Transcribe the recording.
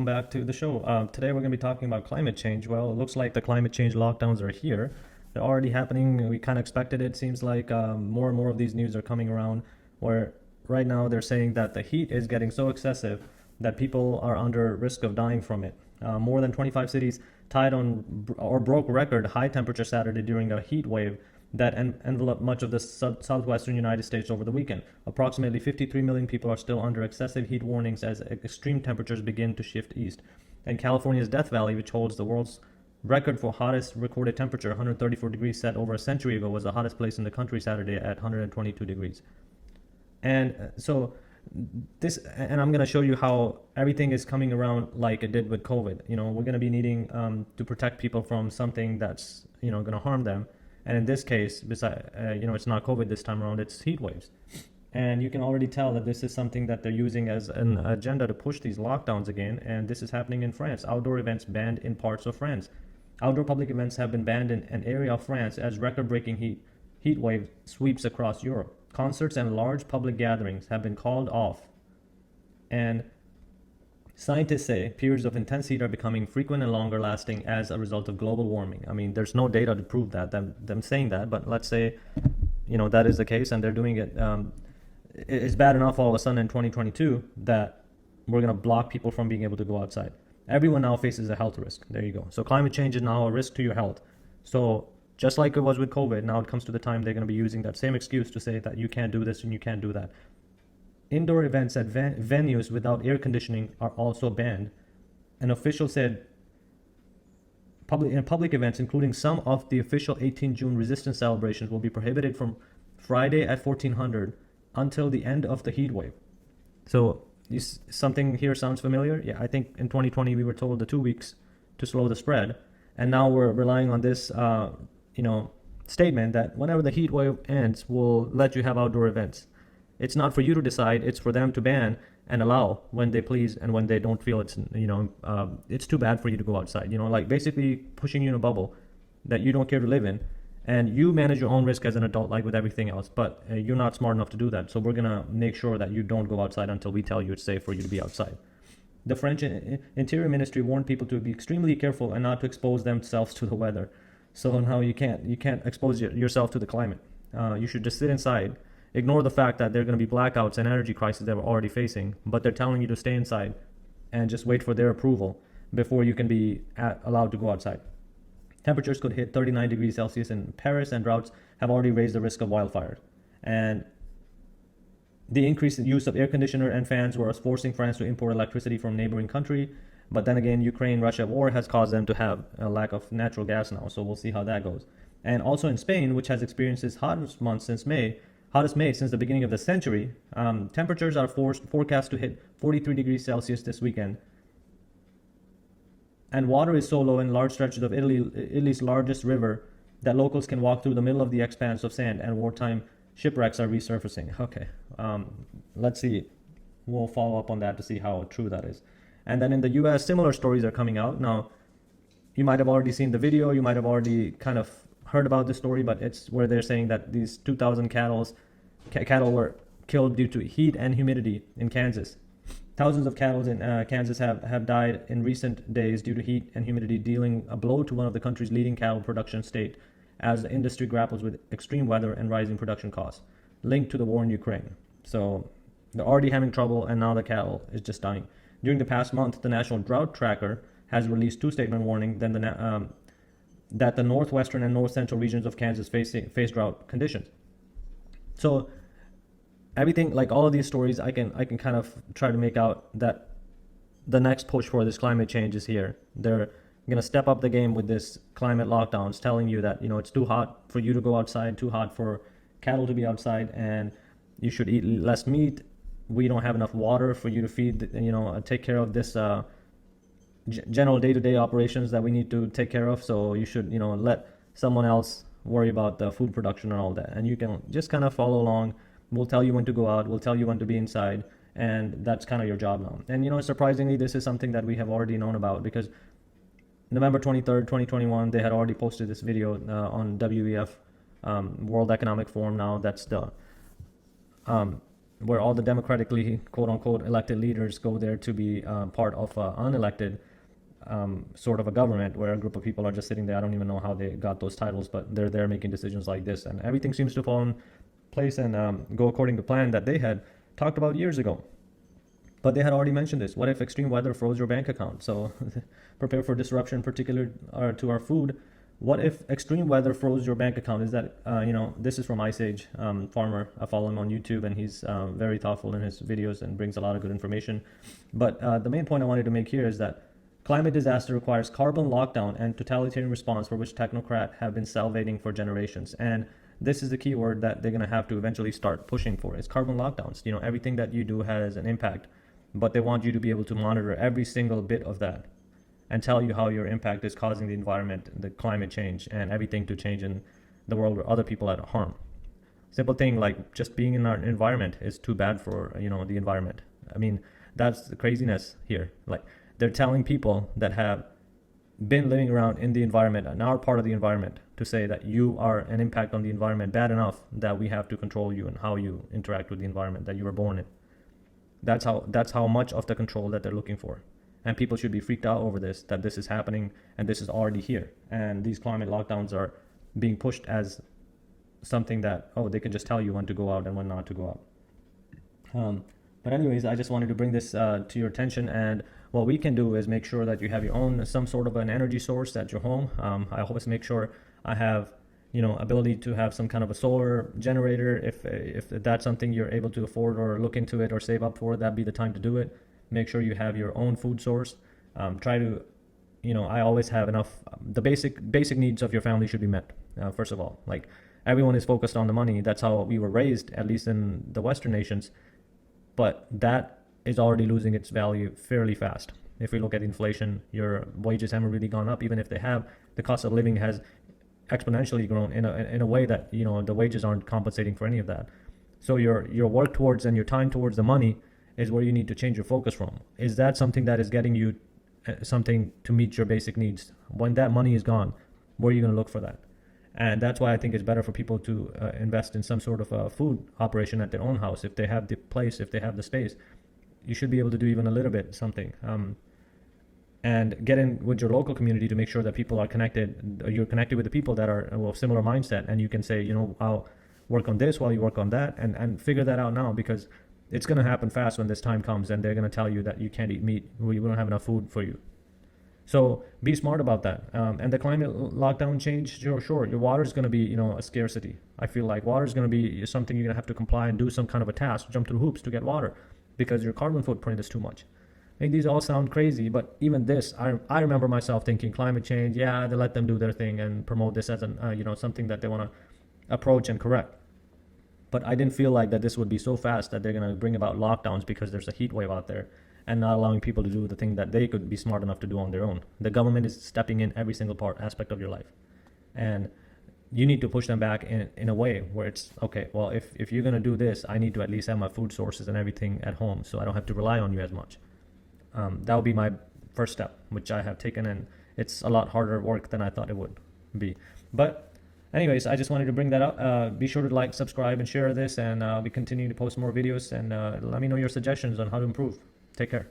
Back to the show. Today we're going to be talking about climate change. Well, it looks like the climate change lockdowns are here. They're already happening. We kind of expected it. Seems like more and more of these news are coming around where right now they're saying that the heat is getting so excessive that people are under risk of dying from it. More than 25 cities tied on or broke record high temperature Saturday during a heat wave that enveloped much of the southwestern United States over the weekend. Approximately 53 million people are still under excessive heat warnings as extreme temperatures begin to shift east. And California's Death Valley, which holds the world's record for hottest recorded temperature, 134 degrees set over a century ago, was the hottest place in the country Saturday at 122 degrees. And so and I'm going to show you how everything is coming around like it did with COVID. We're going to be needing to protect people from something that's, going to harm them. And in this case, it's not COVID this time around, it's heat waves. And you can already tell that this is something that they're using as an agenda to push these lockdowns again. And this is happening in France. Outdoor events banned in parts of France. Outdoor public events have been banned in an area of France as record-breaking heat wave sweeps across Europe. Concerts and large public gatherings have been called off. And scientists say periods of intense heat are becoming frequent and longer lasting as a result of global warming. I mean, there's no data to prove that, them saying that, but let's say, that is the case and they're doing it. It's bad enough all of a sudden in 2022 that we're going to block people from being able to go outside. Everyone now faces a health risk. There you go. So climate change is now a risk to your health. So just like it was with COVID, now it comes to the time they're going to be using that same excuse to say that you can't do this and you can't do that. Indoor events at venues without air conditioning are also banned. An official said public events, including some of the official 18 June resistance celebrations, will be prohibited from Friday at 1400 until the end of the heat wave. So something here sounds familiar? Yeah, I think in 2020 we were told the 2 weeks to slow the spread. And now we're relying on this, statement that whenever the heat wave ends, we'll let you have outdoor events. It's not for you to decide. It's for them to ban and allow when they please and when they don't feel it's too bad for you to go outside. Like basically pushing you in a bubble that you don't care to live in, and you manage your own risk as an adult, like with everything else. But you're not smart enough to do that. So we're gonna make sure that you don't go outside until we tell you it's safe for you to be outside. The French Interior Ministry warned people to be extremely careful and not to expose themselves to the weather. So now you can't expose yourself to the climate. You should just sit inside. Ignore the fact that there are going to be blackouts and energy crises that we're already facing, but they're telling you to stay inside and just wait for their approval before you can be allowed to go outside. Temperatures could hit 39 degrees Celsius in Paris, and droughts have already raised the risk of wildfires. And the increased use of air conditioner and fans was forcing France to import electricity from neighboring country. But then again, Ukraine-Russia war has caused them to have a lack of natural gas now, so we'll see how that goes. And also in Spain, which has experienced its hottest May since the beginning of the century, temperatures are forecast to hit 43 degrees Celsius this weekend. And water is so low in large stretches of Italy's largest river that locals can walk through the middle of the expanse of sand, and wartime shipwrecks are resurfacing. Okay, let's see. We'll follow up on that to see how true that is. And then in the US, similar stories are coming out. Now, you might have already seen the video, you might have already kind of heard about this story, but it's where they're saying that these 2,000 cattle were killed due to heat and humidity in Kansas. Thousands of cattle in Kansas have died in recent days due to heat and humidity, dealing a blow to one of the country's leading cattle production state as the industry grapples with extreme weather and rising production costs linked to the war in Ukraine. So they're already having trouble, and now the cattle is just dying. During the past month, the National Drought Tracker has released two statements warning that the northwestern and north central regions of Kansas face drought conditions. So everything, like all of these stories, I can kind of try to make out that the next push for this climate change is here. They're going to step up the game with this climate lockdowns, telling you that it's too hot for you to go outside, too hot for cattle to be outside, and you should eat less meat. We don't have enough water for you to feed, take care of this general day-to-day operations that we need to take care of. So you should, let someone else worry about the food production and all that. And you can just kind of follow along. We'll tell you when to go out. We'll tell you when to be inside. And that's kind of your job now. And, surprisingly, this is something that we have already known about, because November 23rd, 2021, they had already posted this video on WEF, World Economic Forum now. That's the where all the democratically quote unquote elected leaders go there to be part of unelected sort of a government where a group of people are just sitting there. I don't even know how they got those titles, but they're there making decisions like this, and everything seems to fall in place and go according to plan that they had talked about years ago. But they had already mentioned this. What if extreme weather froze your bank account? So prepare for disruption, particular to our food. What if extreme weather froze your bank account? Is that, this is from Ice Age Farmer. I follow him on YouTube, and he's very thoughtful in his videos and brings a lot of good information. But the main point I wanted to make here is that climate disaster requires carbon lockdown and totalitarian response for which technocrats have been salivating for generations. And this is the key word that they're going to have to eventually start pushing for, is carbon lockdowns. Everything that you do has an impact, but they want you to be able to monitor every single bit of that and tell you how your impact is causing the environment, the climate change, and everything to change in the world where other people are at harm. Simple thing like just being in our environment is too bad for the environment. I mean, that's the craziness here. Like, they're telling people that have been living around in the environment and are part of the environment to say that you are an impact on the environment bad enough that we have to control you and how you interact with the environment that you were born in. That's how much of the control that they're looking for. And people should be freaked out over this, that this is happening and this is already here. And these climate lockdowns are being pushed as something that, they can just tell you when to go out and when not to go out. But anyways, I just wanted to bring this to your attention. And what we can do is make sure that you have your own, some sort of an energy source at your home. I always make sure I have ability to have some kind of a solar generator. If that's something you're able to afford or look into it or save up for, that'd be the time to do it. Make sure you have your own food source. Try to, I always have enough. The basic needs of your family should be met, first of all. Like, everyone is focused on the money. That's how we were raised, at least in the Western nations. But that is already losing its value fairly fast. If we look at inflation, your wages haven't really gone up. Even if they have, the cost of living has exponentially grown in a way that the wages aren't compensating for any of that. So your work towards and your time towards the money is where you need to change your focus from. Is that something that is getting you something to meet your basic needs? When that money is gone, where are you going to look for that? And that's why I think it's better for people to invest in some sort of a food operation at their own house. If they have the place, if they have the space, you should be able to do even a little bit something. And get in with your local community to make sure that people are connected. You're connected with the people that are of similar mindset, and you can say, I'll work on this while you work on that, and figure that out now, because it's going to happen fast when this time comes, and they're going to tell you that you can't eat meat. We don't have enough food for you. So be smart about that. And the climate lockdown change, sure, your water is going to be, a scarcity. I feel like water is going to be something you're going to have to comply and do some kind of a task, jump through hoops to get water, because your carbon footprint is too much. I think these all sound crazy, but even this, I remember myself thinking climate change, they let them do their thing and promote this as something that they want to approach and correct. But I didn't feel like that this would be so fast that they're going to bring about lockdowns because there's a heat wave out there and not allowing people to do the thing that they could be smart enough to do on their own. The government is stepping in every single aspect of your life. And you need to push them back in a way where it's, okay, well, if you're going to do this, I need to at least have my food sources and everything at home so I don't have to rely on you as much. That would be my first step, which I have taken, and it's a lot harder work than I thought it would be. But anyways, I just wanted to bring that up. Be sure to like, subscribe, and share this, and we continue to post more videos, and let me know your suggestions on how to improve. Take care.